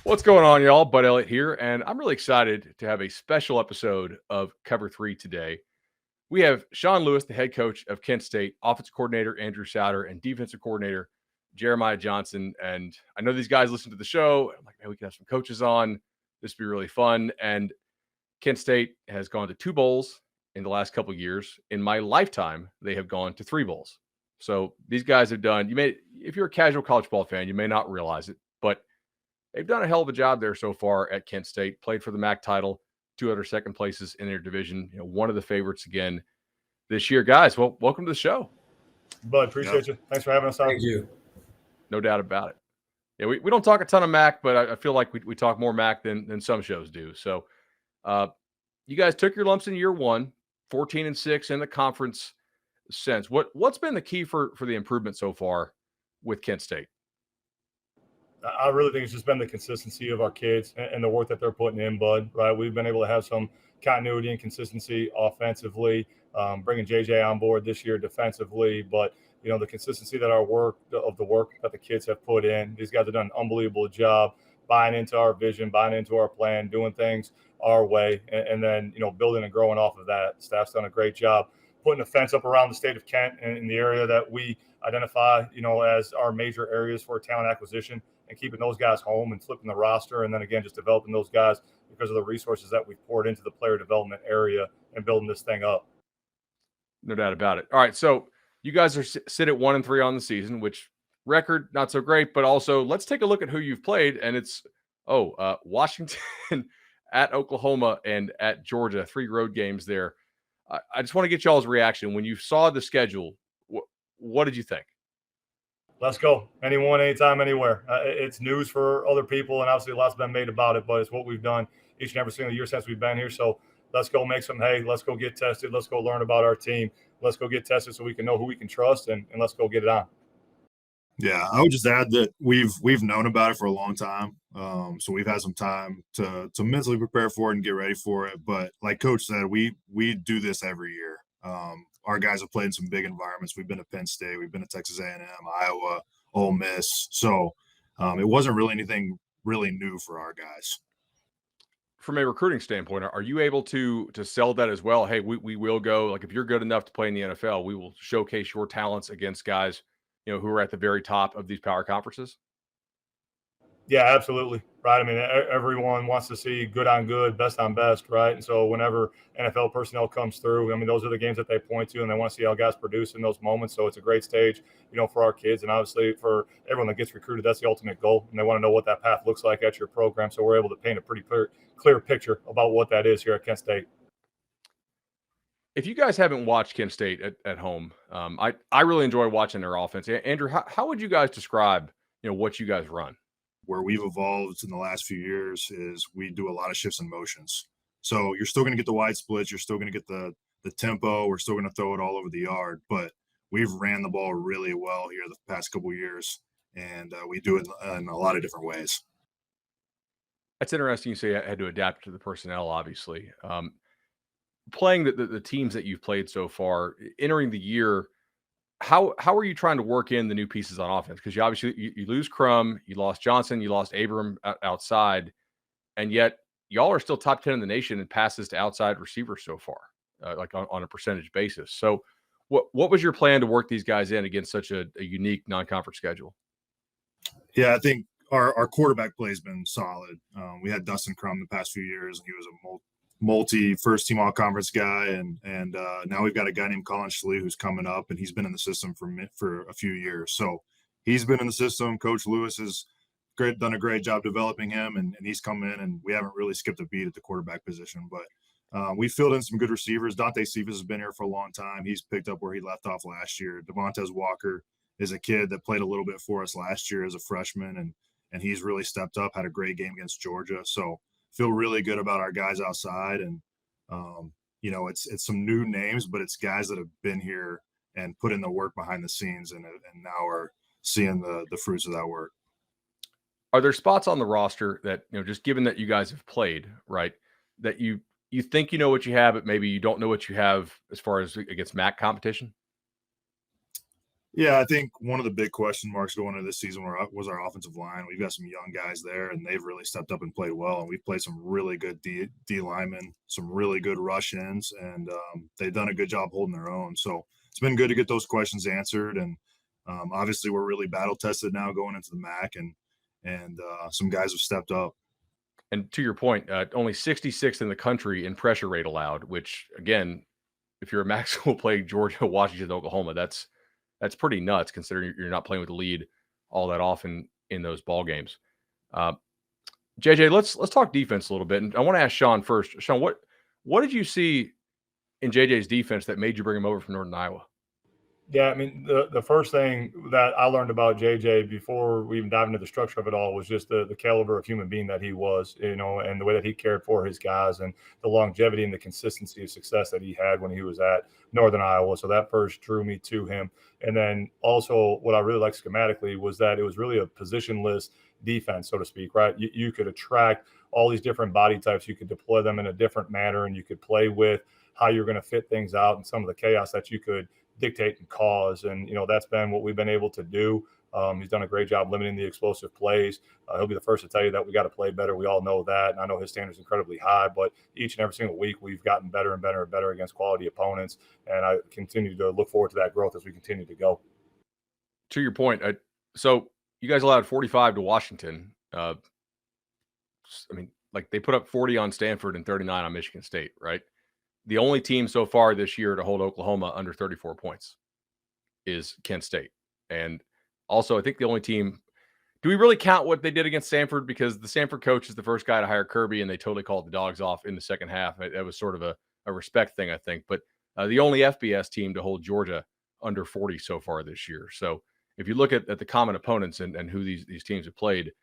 What's going on, y'all? Bud Elliott here, and I'm really excited to have a special episode of Cover 3 today. We have Sean Lewis, the head coach of Kent State, offensive coordinator Andrew Sowder, and defensive coordinator Jeremiah Johnson. And I know these guys listen to the show. I'm like, man, we can have some coaches on. This would be really fun. And Kent State has gone to 2 bowls in the last couple of years. In my lifetime, they have gone to 3 bowls. So these guys have done, if you're a casual college ball fan, you may not realize it, but they've done a hell of a job there so far at Kent State. Played for the MAC title, 2 other second places in their division. One of the favorites again this year. Guys, well, welcome to the show. Bud, appreciate you. Thanks for having us on. Thank you. No doubt about it. Yeah, we don't talk a ton of MAC, but I feel like we talk more MAC than some shows do. So you guys took your lumps in year one, 14-6 in the conference sense. What's been the key for the improvement so far with Kent State? I really think it's just been the consistency of our kids and the work that they're putting in, Bud, right? We've been able to have some continuity and consistency offensively, bringing JJ on board this year defensively. But, the consistency that the work that the kids have put in, these guys have done an unbelievable job buying into our vision, buying into our plan, doing things our way, and then, building and growing off of that. Staff's done a great job putting a fence up around the state of Kent and in the area that we identify, as our major areas for talent acquisition, and keeping those guys home and flipping the roster. And then again, just developing those guys because of the resources that we've poured into the player development area and building this thing up. No doubt about it. All right. So you guys are sit at 1-3 on the season, which record, not so great, but also let's take a look at who you've played. And it's, Washington at Oklahoma and at Georgia, 3 road games there. I just want to get y'all's reaction. When you saw the schedule, what did you think? Let's go. Anyone, anytime, anywhere. It's news for other people, and obviously lots been made about it, but it's what we've done each and every single year since we've been here. So let's go make some hay. Let's go get tested. Let's go learn about our team. Let's go get tested so we can know who we can trust, and let's go get it on. Yeah, I would just add that we've known about it for a long time. So we've had some time to mentally prepare for it and get ready for it. But like Coach said, we do this every year. Our guys have played in some big environments. We've been to Penn State, we've been to Texas A&M, Iowa, Ole Miss. So it wasn't really anything really new for our guys. From a recruiting standpoint, are you able to sell that as well? Hey, we will go, like, if you're good enough to play in the NFL, we will showcase your talents against guys, who are at the very top of these power conferences? Yeah, absolutely. Right. I mean, everyone wants to see good on good, best on best. Right. And so whenever NFL personnel comes through, I mean, those are the games that they point to, and they want to see how guys produce in those moments. So it's a great stage, for our kids, and obviously for everyone that gets recruited, that's the ultimate goal. And they want to know what that path looks like at your program. So we're able to paint a pretty clear picture about what that is here at Kent State. If you guys haven't watched Kent State at home, I really enjoy watching their offense. Andrew, how would you guys describe, what you guys run? Where we've evolved in the last few years is we do a lot of shifts and motions. So you're still going to get the wide splits. You're still going to get the tempo. We're still going to throw it all over the yard. But we've ran the ball really well here the past couple of years, and we do it in a lot of different ways. That's interesting. You say I had to adapt to the personnel, obviously. Playing the teams that you've played so far, entering the year, how are you trying to work in the new pieces on offense? Because you obviously you lose Crum, you lost Johnson, you lost Abram outside, and yet y'all are still top 10 in the nation in passes to outside receivers so far, like on a percentage basis. So what was your plan to work these guys in against such a unique non-conference schedule? Yeah, I think our quarterback play has been solid. We had Dustin Crum the past few years, and he was a multi-first team all-conference guy, and now we've got a guy named Colin Schley who's coming up, and he's been in the system for a few years. So he's been in the system. Coach Lewis has done a great job developing him, and he's come in, and we haven't really skipped a beat at the quarterback position. But we filled in some good receivers. Dante Cephas has been here for a long time. He's picked up where he left off last year. Devontae Walker is a kid that played a little bit for us last year as a freshman, and he's really stepped up, had a great game against Georgia. So feel really good about our guys outside, and it's some new names, but it's guys that have been here and put in the work behind the scenes, and now are seeing the fruits of that work. Are there spots on the roster that, just given that you guys have played, right, that you think you know what you have, but maybe you don't know what you have as far as against MAC competition? Yeah, I think one of the big question marks going into this season was our offensive line. We've got some young guys there, and they've really stepped up and played well. And we've played some really good D linemen, some really good rush ins, and they've done a good job holding their own. So it's been good to get those questions answered. And obviously, we're really battle tested now going into the MAC, and some guys have stepped up. And to your point, only 66th in the country in pressure rate allowed, which again, if you're a MAC school playing Georgia, Washington, Oklahoma, that's pretty nuts considering you're not playing with the lead all that often in those ball games. Uh, JJ, let's talk defense a little bit, and I want to ask Sean first. Sean, what did you see in JJ's defense that made you bring him over from Northern Iowa? Yeah, I mean, the first thing that I learned about JJ before we even dive into the structure of it all was just the caliber of human being that he was, and the way that he cared for his guys and the longevity and the consistency of success that he had when he was at Northern Iowa. So that first drew me to him. And then also what I really liked schematically was that it was really a positionless defense, so to speak, right? You could attract all these different body types. You could deploy them in a different manner, and you could play with how you're going to fit things out and some of the chaos that you could dictate and cause. And, that's been what we've been able to do. He's done a great job limiting the explosive plays. He'll be the first to tell you that we got to play better. We all know that. And I know his standards are incredibly high, but each and every single week we've gotten better and better and better against quality opponents. And I continue to look forward to that growth as we continue to go. To your point, so you guys allowed 45 to Washington. I mean, like they put up 40 on Stanford and 39 on Michigan State, right? The only team so far this year to hold Oklahoma under 34 points is Kent State. And also, I think the only team, do we really count what they did against Stanford? Because the Stanford coach is the first guy to hire Kirby, and they totally called the dogs off in the second half. It was sort of a respect thing, I think. But the only FBS team to hold Georgia under 40 so far this year. So if you look at the common opponents and who these teams have played,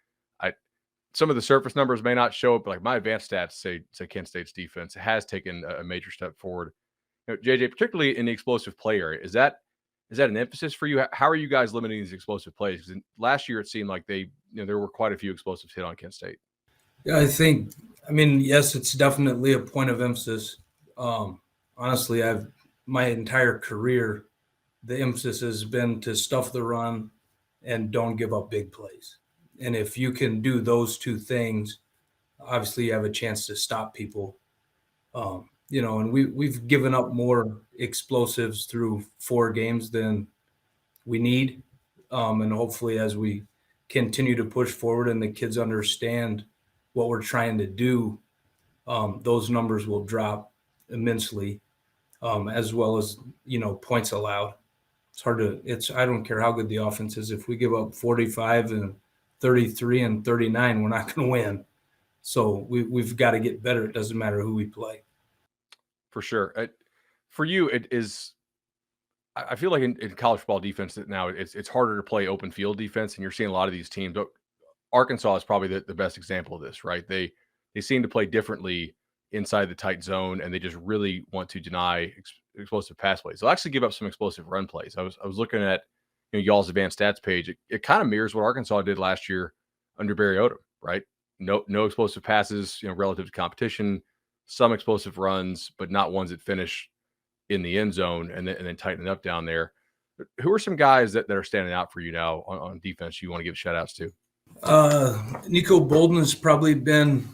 some of the surface numbers may not show up, but like my advanced stats say Kent State's defense has taken a major step forward. JJ, particularly in the explosive play area, is that an emphasis for you? How are you guys limiting these explosive plays? Because last year it seemed like there were quite a few explosives hit on Kent State. Yeah, yes, it's definitely a point of emphasis. Honestly, my entire career, the emphasis has been to stuff the run and don't give up big plays. And if you can do those two things, obviously you have a chance to stop people. And we've given up more explosives through 4 games than we need. And hopefully as we continue to push forward and the kids understand what we're trying to do, those numbers will drop immensely, as well as, points allowed. I don't care how good the offense is. If we give up 45 and 33 and 39, we're not going to win. So we've got to get better. It doesn't matter who we play. For sure. For you, it is. I feel like in college football defense now, it's harder to play open field defense, and you're seeing a lot of these teams. But Arkansas is probably the best example of this, right? They seem to play differently inside the tight zone, and they just really want to deny explosive pass plays. They'll actually give up some explosive run plays. I was looking at y'all's advanced stats page. It kind of mirrors what Arkansas did last year under Barry Odom, right? No explosive passes, relative to competition. Some explosive runs, but not ones that finish in the end zone and then tighten it up down there. Who are some guys that are standing out for you now on defense you want to give shout outs to? Nico Bolden has probably been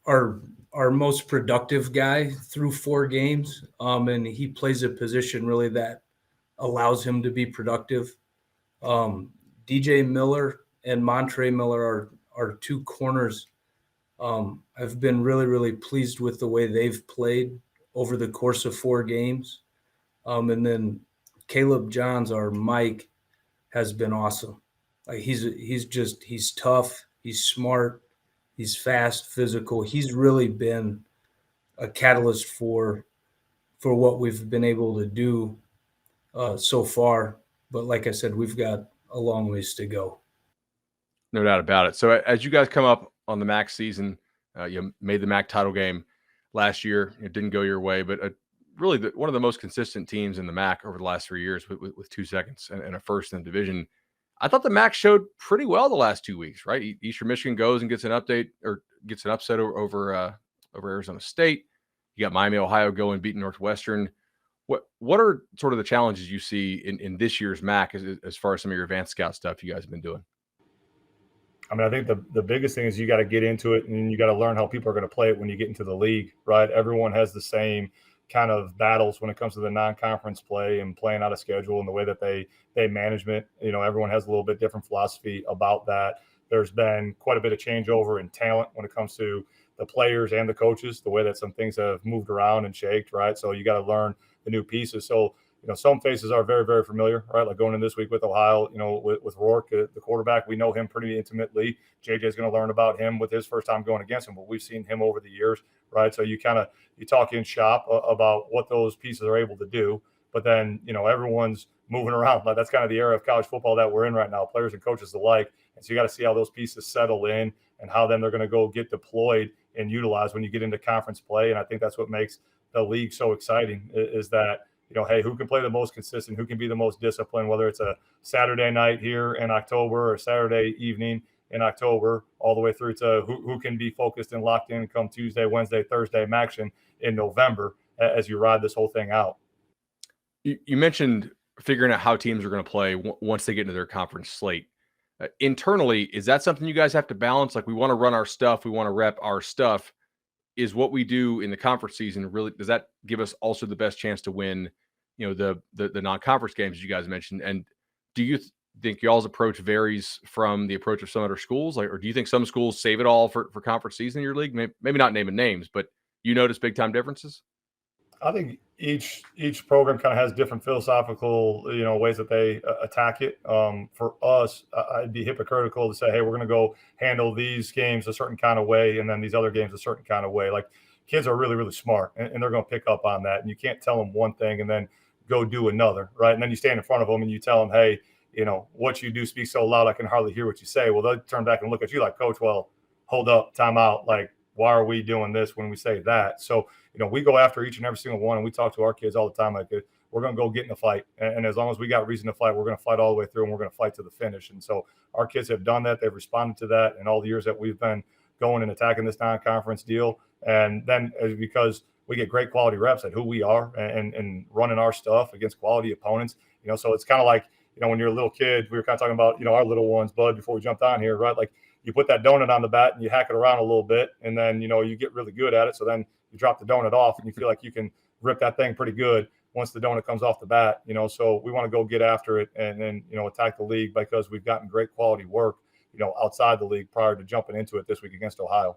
our most productive guy through 4 games. And he plays a position really that allows him to be productive. DJ Miller and Montre Miller are 2 corners. I've been really, really pleased with the way they've played over the course of 4 games. And then Caleb Johns, our Mike, has been awesome. Like he's tough, he's smart, he's fast, physical. He's really been a catalyst for what we've been able to do so far. But like I said, we've got a long ways to go. No doubt about it. So as you guys come up on the MAC season, you made the MAC title game last year. It didn't go your way, but really one of the most consistent teams in the MAC over the last 3 years with 2 seconds and a first in the division. I thought the MAC showed pretty well the last 2 weeks, right? Eastern Michigan goes and gets an update or gets an upset over Arizona State. You got Miami, Ohio going beating Northwestern. What are sort of the challenges you see in this year's MAC as far as some of your advanced scout stuff you guys have been doing? I mean, I think the biggest thing is you got to get into it and you got to learn how people are going to play it when you get into the league, right? Everyone has the same kind of battles when it comes to the non-conference play and playing out of schedule and the way that they management. You know, everyone has a little bit different philosophy about that. There's been quite a bit of changeover in talent when it comes to the players and the coaches, the way that some things have moved around and shaked, right? So you got to learn the new pieces. So some faces are very, very familiar, right? Like going in this week with Ohio, with Rourke, the quarterback, we know him pretty intimately. JJ is going to learn about him with his first time going against him, but we've seen him over the years, right? So you talk in shop about what those pieces are able to do, but then, everyone's moving around. Like that's kind of the era of college football that we're in right now, players and coaches alike. And so you got to see how those pieces settle in and how then they're going to go get deployed and utilized when you get into conference play. And I think that's what makes the league so exciting is that, hey, who can play the most consistent, who can be the most disciplined, whether it's a Saturday night here in October or Saturday evening in October, all the way through to who can be focused and locked in come Tuesday, Wednesday, Thursday action in November as you ride this whole thing out. You mentioned figuring out how teams are going to play once they get into their conference slate. Internally, is that something you guys have to balance? Like we want to run our stuff, we want to rep our stuff. Is what we do in the conference season really, does that give us also the best chance to win, the non-conference games you guys mentioned? And do you think y'all's approach varies from the approach of some other schools? Like, or do you think some schools save it all for conference season in your league? Maybe not naming names, but you notice big time differences? I think each program kind of has different philosophical, ways that they attack it. For us, I'd be hypocritical to say, hey, we're going to go handle these games a certain kind of way and then these other games a certain kind of way. Like kids are really, really smart and they're going to pick up on that. And you can't tell them one thing and then go do another, right? And then you stand in front of them and you tell them, hey, what you do speaks so loud I can hardly hear what you say. Well, they'll turn back and look at you like, Coach, well, hold up, time out. Like, why are we doing this when we say that? So, we go after each and every single one, and we talk to our kids all the time like, we're going to go get in a fight. And as long as we got reason to fight, we're going to fight all the way through, and we're going to fight to the finish. And so our kids have done that. They've responded to that in all the years that we've been going and attacking this non-conference deal. And then because we get great quality reps at who we are and running our stuff against quality opponents, so it's kind of like, when you're a little kid, we were kind of talking about, our little ones, Bud, before we jumped on here, right? Like you put that donut on the bat and you hack it around a little bit, and then, you get really good at it. So then you drop the donut off and you feel like you can rip that thing pretty good once the donut comes off the bat, so we want to go get after it and then, attack the league because we've gotten great quality work, outside the league prior to jumping into it this week against Ohio.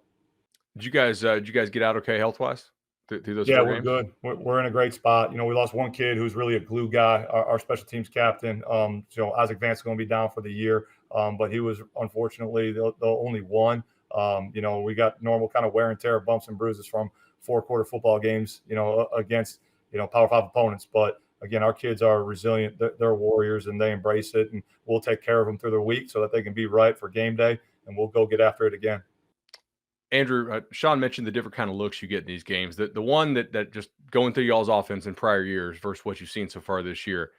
Did you guys get out okay health-wise through those Yeah, 4 we're games? good. We're in a great spot. We lost one kid who's really a glue guy, our special teams captain. Isaac Vance is going to be down for the year, but he was unfortunately the only one. We got normal kind of wear and tear, bumps and bruises from 4-quarter football games, against, Power 5 opponents. But again, our kids are resilient. They're warriors and they embrace it, and we'll take care of them through the week so that they can be right for game day, and we'll go get after it again. Andrew, Sean mentioned the different kind of looks you get in these games. The one that just going through y'all's offense in prior years versus what you've seen so far this year.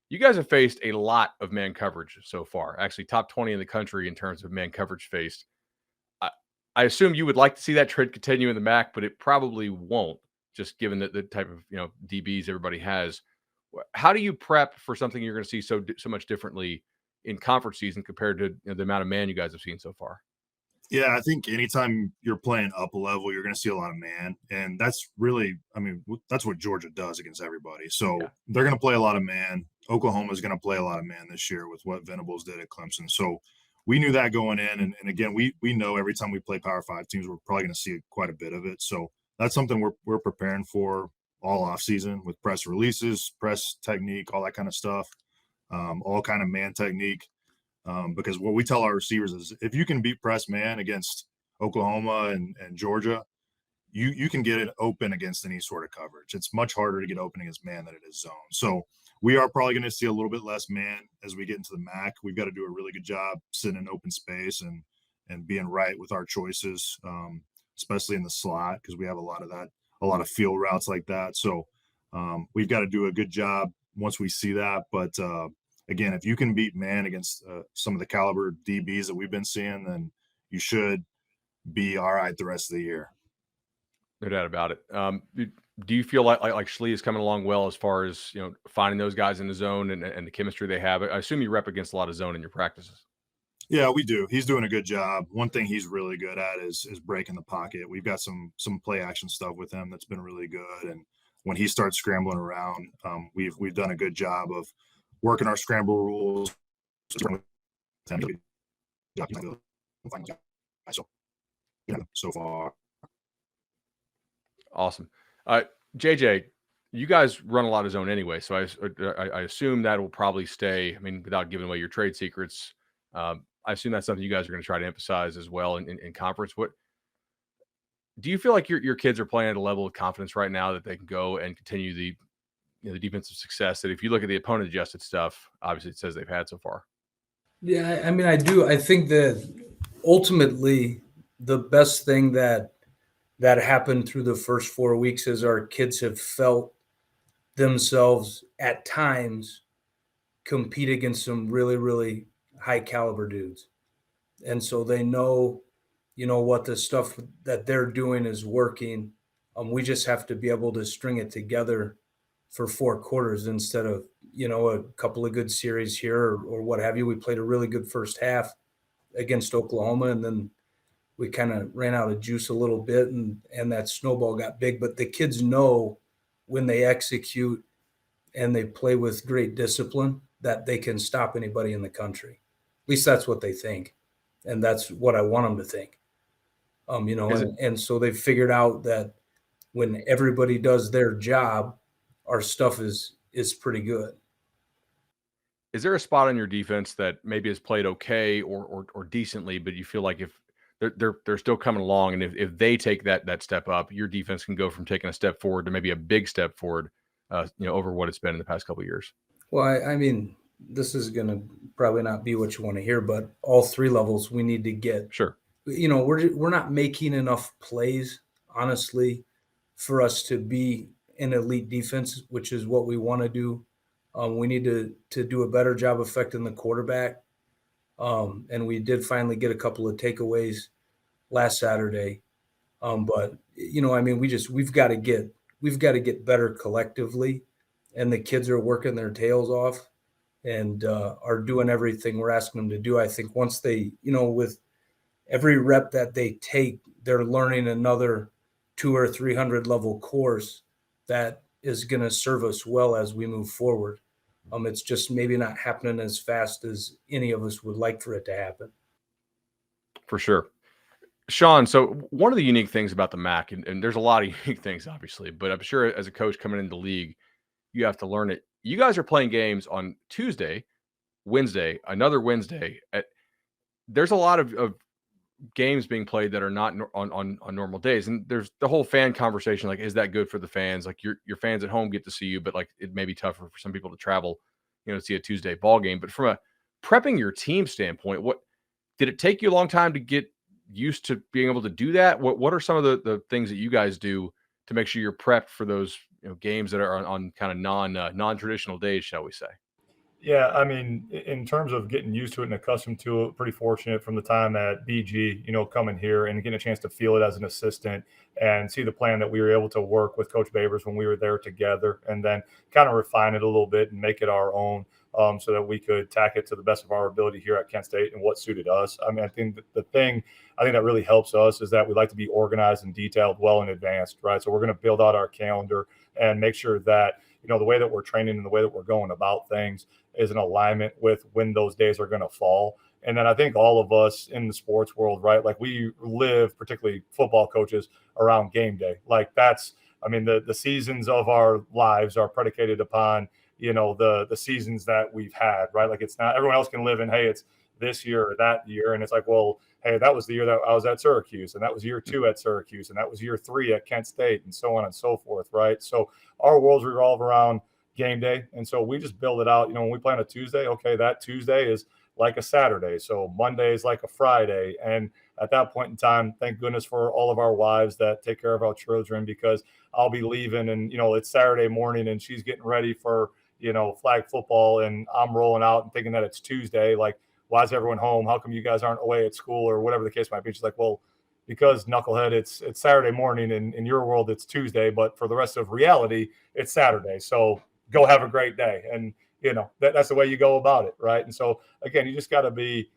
You guys have faced a lot of man coverage so far. Actually, top 20 in the country in terms of man coverage faced. I assume you would like to see that trend continue in the MAC, but it probably won't, just given the type of DBs everybody has. How do you prep for something you're going to see so much differently in conference season compared to the amount of man you guys have seen so far? Yeah, I think anytime you're playing up a level, you're going to see a lot of man. And that's really, that's what Georgia does against everybody. So Yeah. They're going to play a lot of man. Oklahoma is going to play a lot of man this year with what Venables did at Clemson. So we knew that going in. And again, we know every time we play Power 5 teams, we're probably going to see quite a bit of it. So that's something we're preparing for all off season with press releases, press technique, all that kind of stuff, all kind of man technique. Because what we tell our receivers is if you can beat press man against Oklahoma and Georgia, you can get it open against any sort of coverage. It's much harder to get open against man than it is zone. So we are probably going to see a little bit less man as we get into the MAC. We've got to do a really good job sitting in open space and being right with our choices, especially in the slot, because we have a lot of field routes like that. So we've got to do a good job once we see that. But again, if you can beat man against some of the caliber DBs that we've been seeing, then you should be all right the rest of the year. No doubt about it. Do you feel like Schlee is coming along well as far as finding those guys in the zone and the chemistry they have? I assume you rep against a lot of zone in your practices. Yeah, we do. He's doing a good job. One thing he's really good at is breaking the pocket. We've got some play action stuff with him that's been really good. And when he starts scrambling around, we've done a good job of working our scramble rules. So, so far. Awesome. JJ, you guys run a lot of zone anyway, so I assume that will probably stay. I mean, without giving away your trade secrets, I assume that's something you guys are going to try to emphasize as well in conference. What do you feel like your kids are playing at a level of confidence right now that they can go and continue the defensive success that if you look at the opponent adjusted stuff, obviously it says they've had so far? Yeah, I mean, I do. I think that ultimately the best thing that happened through the first 4 weeks is our kids have felt themselves at times compete against some really, really high caliber dudes. And so they know, what the stuff that they're doing is working. We just have to be able to string it together for 4 quarters instead of, a couple of good series here or what have you. We played a really good first half against Oklahoma, and then we kind of ran out of juice a little bit, and that snowball got big. But the kids know when they execute and they play with great discipline that they can stop anybody in the country. At least that's what they think, and that's what I want them to think. And so they've figured out that when everybody does their job, our stuff is pretty good. Is there a spot on your defense that maybe has played okay or decently, but you feel like if they're still coming along, and if they take that step up, your defense can go from taking a step forward to maybe a big step forward, over what it's been in the past couple of years? Well, I mean, this is going to probably not be what you want to hear, but all 3 levels we need to get. Sure. We're not making enough plays, honestly, for us to be an elite defense, which is what we want to do. We need to do a better job affecting the quarterback. And we did finally get a couple of takeaways last Saturday. But I mean, we've got to get better collectively, and the kids are working their tails off and are doing everything we're asking them to do. I think once they, with every rep that they take, they're learning another 200 or 300 level course that is going to serve us well as we move forward. It's just maybe not happening as fast as any of us would like for it to happen. For sure. Sean, so one of the unique things about the MAC, and there's a lot of unique things, obviously, but I'm sure as a coach coming into the league, you have to learn it. You guys are playing games on Tuesday, Wednesday, another Wednesday. There's a lot of games being played that are not on normal days, and there's the whole fan conversation. Like, is that good for the fans? Like, your fans at home get to see you, but like it may be tougher for some people to travel, to see a Tuesday ball game. But from a prepping your team standpoint, what did it take you a long time to get used to being able to do that? What are some of the things that you guys do to make sure you're prepped for those games that are on kind of non-traditional days, shall we say? Yeah, I mean, in terms of getting used to it and accustomed to it, pretty fortunate from the time at BG, coming here and getting a chance to feel it as an assistant and see the plan that we were able to work with Coach Babers when we were there together, and then kind of refine it a little bit and make it our own, so that we could tack it to the best of our ability here at Kent State and what suited us. I mean, I think the thing that really helps us is that we like to be organized and detailed well in advance, right? So we're going to build out our calendar and make sure that the way that we're training and the way that we're going about things is in alignment with when those days are going to fall. And then I think all of us in the sports world, right, like we live, particularly football coaches, around game day. Like that's, I mean, the seasons of our lives are predicated upon, the seasons that we've had, right? Like it's not, everyone else can live in, hey, it's this year or that year. And it's like, well, hey, that was the year that I was at Syracuse, and that was year 2 at Syracuse, and that was year 3 at Kent State, and so on and so forth, right? So our worlds revolve around game day. And so we just build it out. When we play on a Tuesday, okay, that Tuesday is like a Saturday. So Monday is like a Friday. And at that point in time, thank goodness for all of our wives that take care of our children, because I'll be leaving and, it's Saturday morning and she's getting ready for, flag football, and I'm rolling out and thinking that it's Tuesday. Like, why is everyone home? How come you guys aren't away at school or whatever the case might be? She's like, well, because knucklehead, it's Saturday morning, and in your world it's Tuesday, but for the rest of reality, it's Saturday. So go have a great day. And that's the way you go about it, right? And so again, you just got to be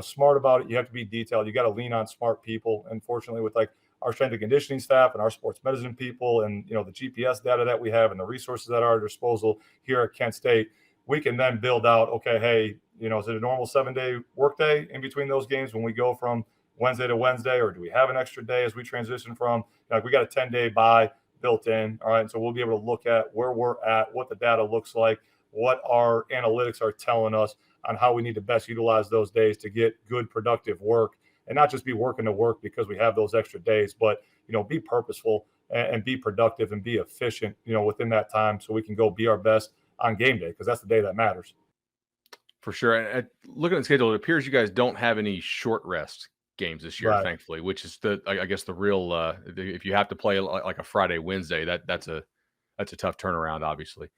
smart about it. You have to be detailed. You got to lean on smart people. And fortunately, with like our strength and conditioning staff and our sports medicine people, and the GPS data that we have and the resources that are at our disposal here at Kent State, we can then build out, okay, hey, is it a normal 7-day workday in between those games when we go from Wednesday to Wednesday, or do we have an extra day as we transition from, like, we got a 10-day bye built in. All right. And so we'll be able to look at where we're at, what the data looks like, what our analytics are telling us on how we need to best utilize those days to get good, productive work, and not just be working to work because we have those extra days, but, be purposeful and be productive and be efficient, within that time, so we can go be our best on game day, because that's the day that matters. For sure. And looking at the schedule, it appears you guys don't have any short rest games this year, Right. thankfully, which is I guess the real, if you have to play like a Friday, Wednesday, that's a tough turnaround, obviously.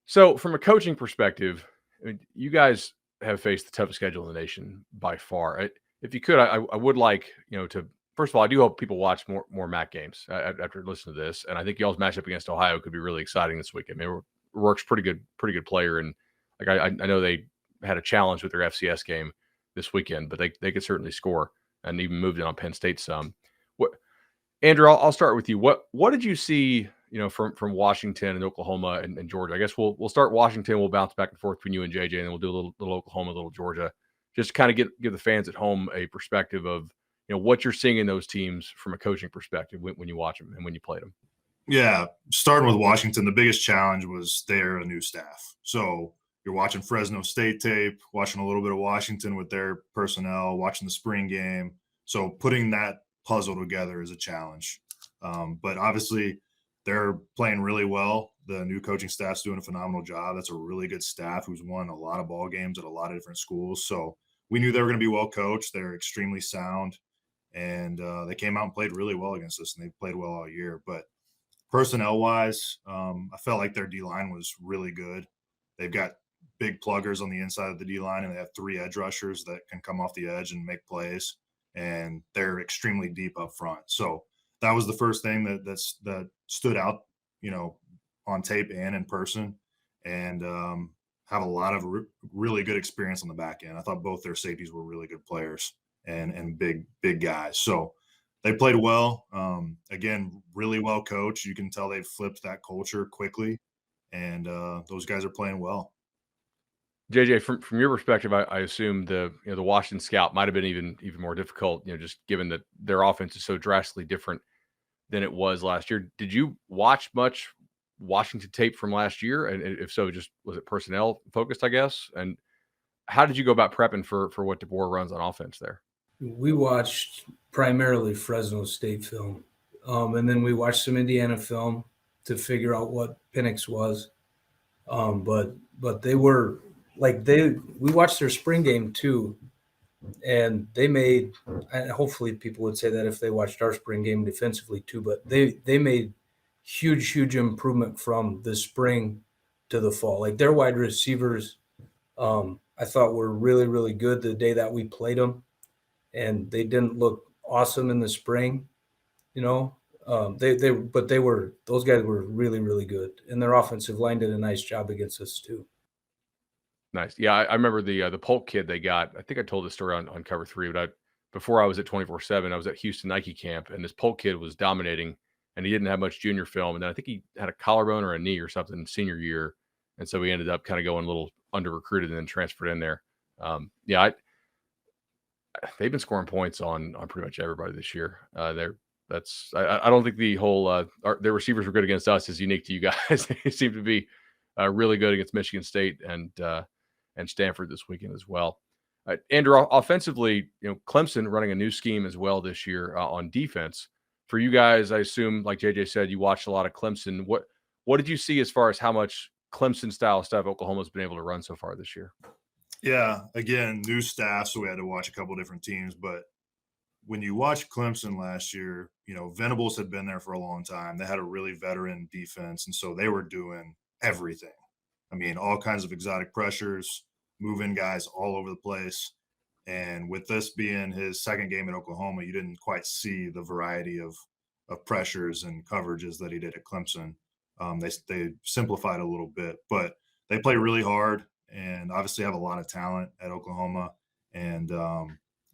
So from a coaching perspective, I mean, you guys have faced the toughest schedule in the nation by far. If you could, I would like, to, first of all, I do hope people watch more MAC games after listening to this. And I think y'all's matchup against Ohio could be really exciting this weekend. I mean, Rourke's pretty good player. And like, I know they had a challenge with their FCS game this weekend, but they could certainly score, and even moved it on Penn State some. What, Andrew, I'll start with you. What did you see, from Washington and Oklahoma and Georgia? I guess we'll start Washington. We'll bounce back and forth between you and JJ, and then we'll do a little Oklahoma, a little Georgia, just to kind of give the fans at home a perspective of, what you're seeing in those teams from a coaching perspective when you watch them and when you played them. Yeah, starting with Washington, the biggest challenge was they're a new staff. So you're watching Fresno State tape, watching a little bit of Washington with their personnel, watching the spring game. So putting that puzzle together is a challenge. But obviously they're playing really well. The new coaching staff's doing a phenomenal job. That's a really good staff who's won a lot of ball games at a lot of different schools. So we knew they were going to be well coached. They're extremely sound, and they came out and played really well against us, and they played well all year. But personnel-wise, I felt like their D-line was really good. They've got big pluggers on the inside of the D-line, and they have 3 edge rushers that can come off the edge and make plays, and they're extremely deep up front. So that was the first thing that stood out, on tape and in person, and have a lot of really good experience on the back end. I thought both their safeties were really good players and big guys. So they played well. Again, really well coached. You can tell they've flipped that culture quickly, and those guys are playing well. JJ, from your perspective, I assume the Washington scout might have been even more difficult, just given that their offense is so drastically different than it was last year. Did you watch much Washington tape from last year? And if so, just was it personnel focused, I guess? And how did you go about prepping for what DeBoer runs on offense there? We watched primarily Fresno State film, and then we watched some Indiana film to figure out what Penix was. But they were we watched their spring game too, and they made, and hopefully people would say that if they watched our spring game defensively too, but they made huge improvement from the spring to the fall. Like their wide receivers, I thought were really good the day that we played them, and they didn't look awesome in the spring, those guys were really good, and their offensive line did a nice job against us too. Nice. Yeah, I remember the Polk kid they got. I think I told this story on Cover 3, but before I was at 24/7, I was at Houston Nike camp, and this Polk kid was dominating, and he didn't have much junior film. And then I think he had a collarbone or a knee or something senior year, and so he ended up kind of going a little under recruited and then transferred in there. They've been scoring points on pretty much everybody this year. I don't think the whole their receivers were good against us is unique to you guys. They seem to be really good against Michigan State and Stanford this weekend as well. Andrew, offensively, Clemson running a new scheme as well this year on defense. For you guys, I assume, like JJ said, you watched a lot of Clemson. What did you see as far as how much Clemson style stuff Oklahoma's been able to run so far this year? Yeah, again, new staff, so we had to watch a couple different teams. But when you watch Clemson last year, Venables had been there for a long time. They had a really veteran defense, and so they were doing everything. I mean, all kinds of exotic pressures, moving guys all over the place. And with this being his second game at Oklahoma, you didn't quite see the variety of pressures and coverages that he did at Clemson. They simplified a little bit, but they play really hard and obviously have a lot of talent at Oklahoma. And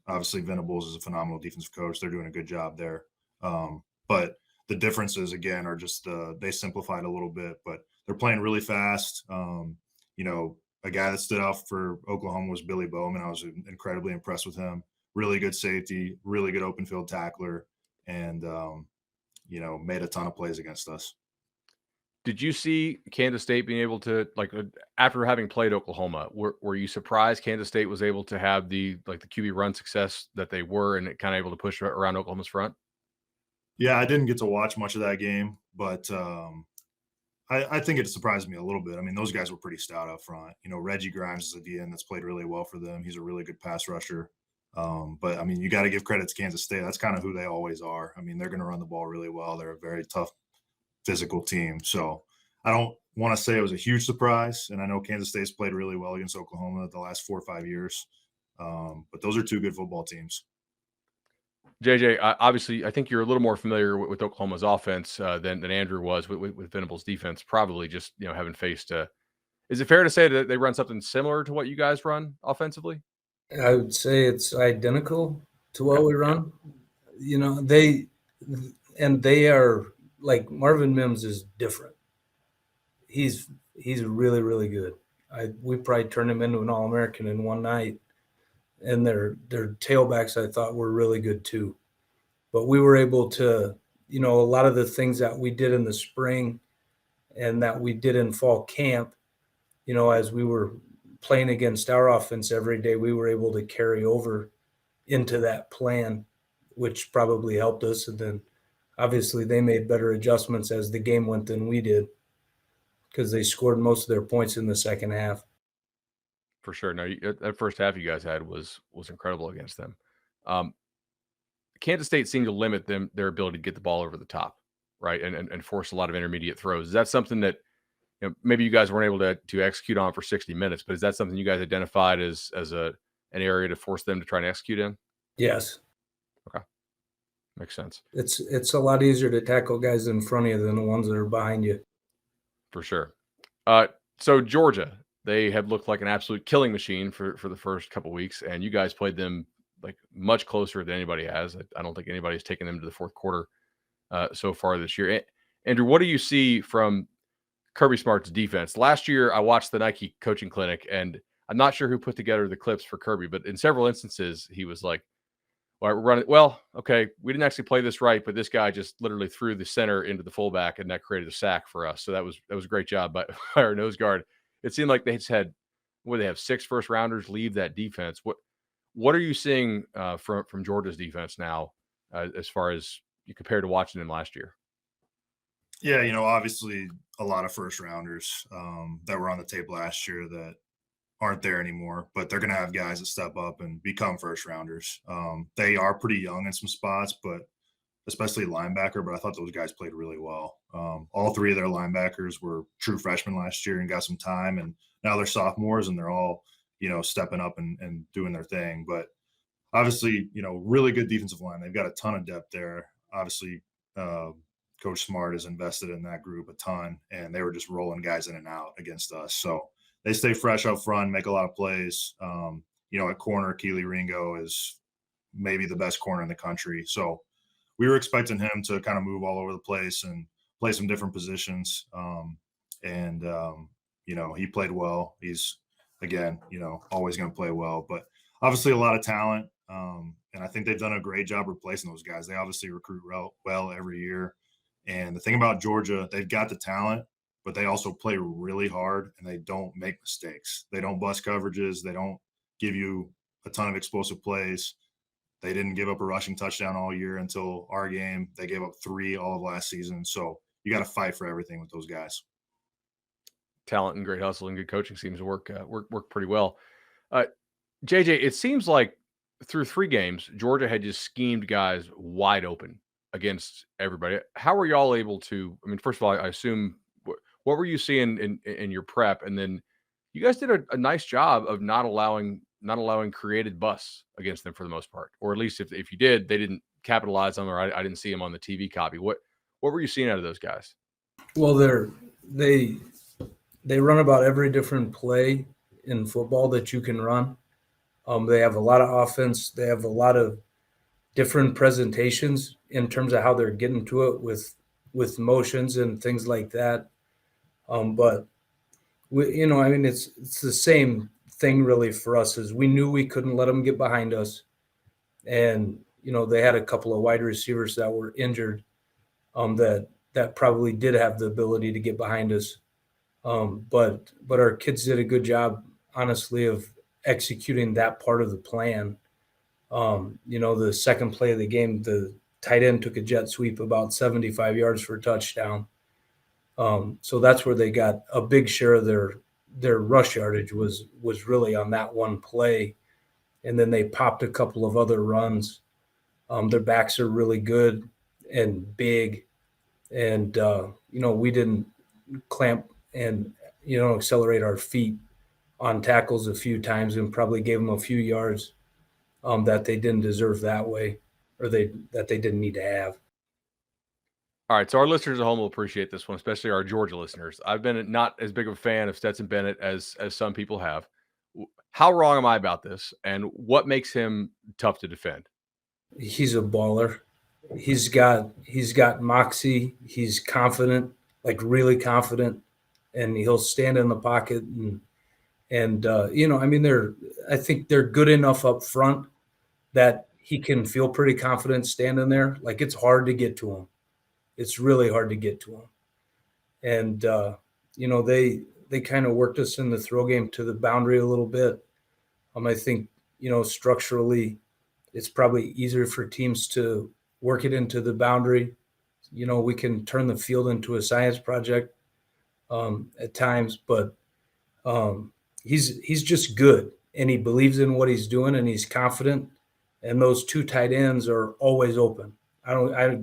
obviously Venables is a phenomenal defensive coach. They're doing a good job there. But the differences again are just they simplified a little bit, but they're playing really fast. You know, a guy that stood out for Oklahoma was Billy Bowman. I was incredibly impressed with him. Really good safety, really good open field tackler, and you know, made a ton of plays against us. Did you see Kansas State being able to after having played Oklahoma? Were you surprised Kansas State was able to have the QB run success that they were, and kind of able to push around Oklahoma's front? Yeah, I didn't get to watch much of that game, but I think it surprised me a little bit. I mean, those guys were pretty stout up front. You know, Reggie Grimes is a DN that's played really well for them. He's a really good pass rusher. But I mean, you got to give credit to Kansas State. That's kind of who they always are. I mean, they're going to run the ball really well. They're a very tough physical team. So I don't want to say it was a huge surprise. And I know Kansas State's played really well against Oklahoma the last 4 or 5 years. But those are two good football teams. JJ, obviously, I think you're a little more familiar with Oklahoma's offense than Andrew was with Venables' defense. Probably just having faced. Is it fair to say that they run something similar to what you guys run offensively? I would say it's identical to what we run. You know, they are like Marvin Mims is different. He's really, really good. We probably turned him into an All-American in one night. And their tailbacks I thought were really good too. But we were able to, a lot of the things that we did in the spring and that we did in fall camp, as we were playing against our offense every day, we were able to carry over into that plan, which probably helped us. And then obviously they made better adjustments as the game went than we did, because they scored most of their points in the second half. For sure. No, that first half you guys had was incredible against them. Kansas State seemed to limit their ability to get the ball over the top, right, and force a lot of intermediate throws. Is that something that maybe you guys weren't able to execute on for 60 minutes? But is that something you guys identified as an area to force them to try and execute in? Yes. Okay, makes sense. It's a lot easier to tackle guys in front of you than the ones that are behind you. For sure. So Georgia, they have looked like an absolute killing machine for the first couple weeks, and you guys played them like much closer than anybody has. I don't think anybody's taken them to the fourth quarter so far this year. Andrew, what do you see from Kirby Smart's defense? Last year, I watched the Nike coaching clinic, and I'm not sure who put together the clips for Kirby, but in several instances, he was like, "All right, we're running. Well, okay, we didn't actually play this right, but this guy just literally threw the center into the fullback, and that created a sack for us. So that was a great job by our nose guard." It seemed like they just had, they have 6 first rounders leave that defense. What are you seeing from Georgia's defense now, as far as you compare to watching them last year? Yeah, obviously a lot of first rounders that were on the tape last year that aren't there anymore, but they're going to have guys that step up and become first rounders. They are pretty young in some spots, but especially linebacker, but I thought those guys played really well. All 3 of their linebackers were true freshmen last year and got some time, and now they're sophomores and they're all, stepping up and doing their thing. But obviously, really good defensive line. They've got a ton of depth there. Obviously, Coach Smart has invested in that group a ton, and they were just rolling guys in and out against us. So they stay fresh up front, make a lot of plays. At corner, Keely Ringo is maybe the best corner in the country. So we were expecting him to kind of move all over the place and play some different positions. He played well. He's, again, always going to play well. But obviously a lot of talent, and I think they've done a great job replacing those guys. They obviously recruit well every year. And the thing about Georgia, they've got the talent, but they also play really hard, and they don't make mistakes. They don't bust coverages. They don't give you a ton of explosive plays. They didn't give up a rushing touchdown all year until our game. They gave up 3 all of last season. So you got to fight for everything with those guys. Talent and great hustle and good coaching seems to work pretty well. JJ, it seems like through 3 games, Georgia had just schemed guys wide open against everybody. How were y'all able to? I mean, first of all, I assume what were you seeing in your prep, and then you guys did a nice job of not allowing not allowing created busts against them for the most part, or at least if you did, they didn't capitalize on them, or I didn't see them on the TV copy. What were you seeing out of those guys? Well, they run about every different play in football that you can run. They have a lot of offense. They have a lot of different presentations in terms of how they're getting to it with motions and things like that. But it's the same thing really for us. Is we knew we couldn't let them get behind us, and they had a couple of wide receivers that were injured, that probably did have the ability to get behind us. But our kids did a good job, honestly, of executing that part of the plan. The second play of the game, the tight end took a jet sweep about 75 yards for a touchdown. So that's where they got a big share of their rush yardage was really on that one play. And then they popped a couple of other runs. Their backs are really good and big. And, we didn't clamp and, accelerate our feet on tackles a few times and probably gave them a few yards that they didn't deserve that way, or that they didn't need to have. All right, so our listeners at home will appreciate this one, especially our Georgia listeners. I've been not as big of a fan of Stetson Bennett as some people have. How wrong am I about this, and what makes him tough to defend? He's a baller. He's got moxie. He's confident, like really confident, and he'll stand in the pocket I think they're good enough up front that he can feel pretty confident standing there. Like, it's hard to get to him. It's really hard to get to him. And, they kind of worked us in the throw game to the boundary a little bit. I think, structurally, it's probably easier for teams to work it into the boundary. We can turn the field into a science project at times, but he's just good, and he believes in what he's doing, and he's confident. And those two tight ends are always open.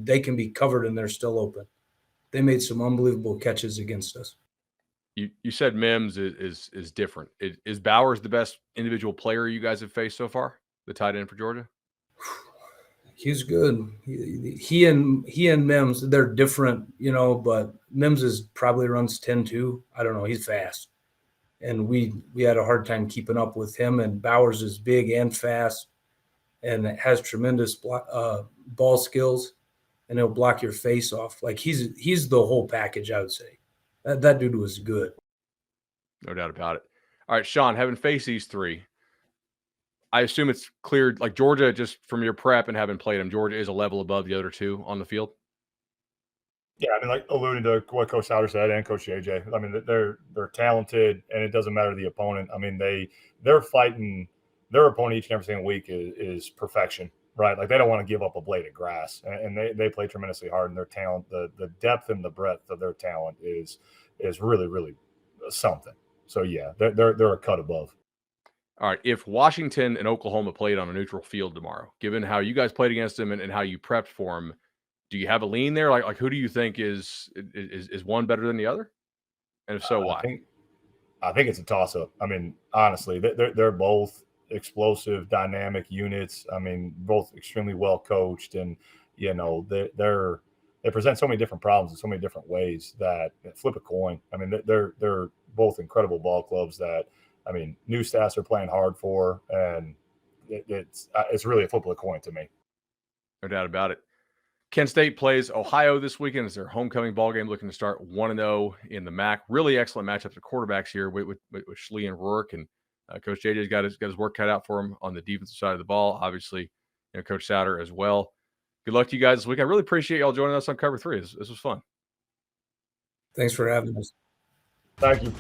They can be covered and they're still open. They made some unbelievable catches against us. You said Mims is different. Is Bowers the best individual player you guys have faced so far, the tight end for Georgia? He's good. He and Mims, they're different, but Mims probably runs 10-2. I don't know. He's fast. And we had a hard time keeping up with him. And Bowers is big and fast and has tremendous ball skills, and he'll block your face off. Like, he's the whole package, I would say. That dude was good. No doubt about it. All right, Sean, having faced these three, I assume it's clear, like Georgia, just from your prep and having played them, Georgia is a level above the other two on the field. Yeah, like alluding to what Coach Sowder said and Coach JJ, they're talented, and it doesn't matter the opponent. They're fighting their opponent each and every single week is perfection, right? Like, they don't want to give up a blade of grass, and they play tremendously hard, and their talent, the depth and the breadth of their talent is really, really something. So yeah, they're a cut above. All right, if Washington and Oklahoma played on a neutral field tomorrow, given how you guys played against them and how you prepped for them, do you have a lean there? Like who do you think is one better than the other? And if so, why? I think it's a toss-up. Honestly, they're both explosive, dynamic units. Both extremely well coached, and they present so many different problems in so many different ways that flip a coin. They're both incredible ball clubs that new staffs are playing hard for, and it's really a flip of a coin to me. No doubt about it. Kent State plays Ohio this weekend. It's their homecoming ball game, looking to start 1-0 in the MAC. Really excellent matchups of quarterbacks here with Schlee and Rourke, and Coach JJ's got his work cut out for him on the defensive side of the ball. Obviously, Coach Sowder as well. Good luck to you guys this week. I really appreciate y'all joining us on Cover 3. This was fun. Thanks for having us. Thank you.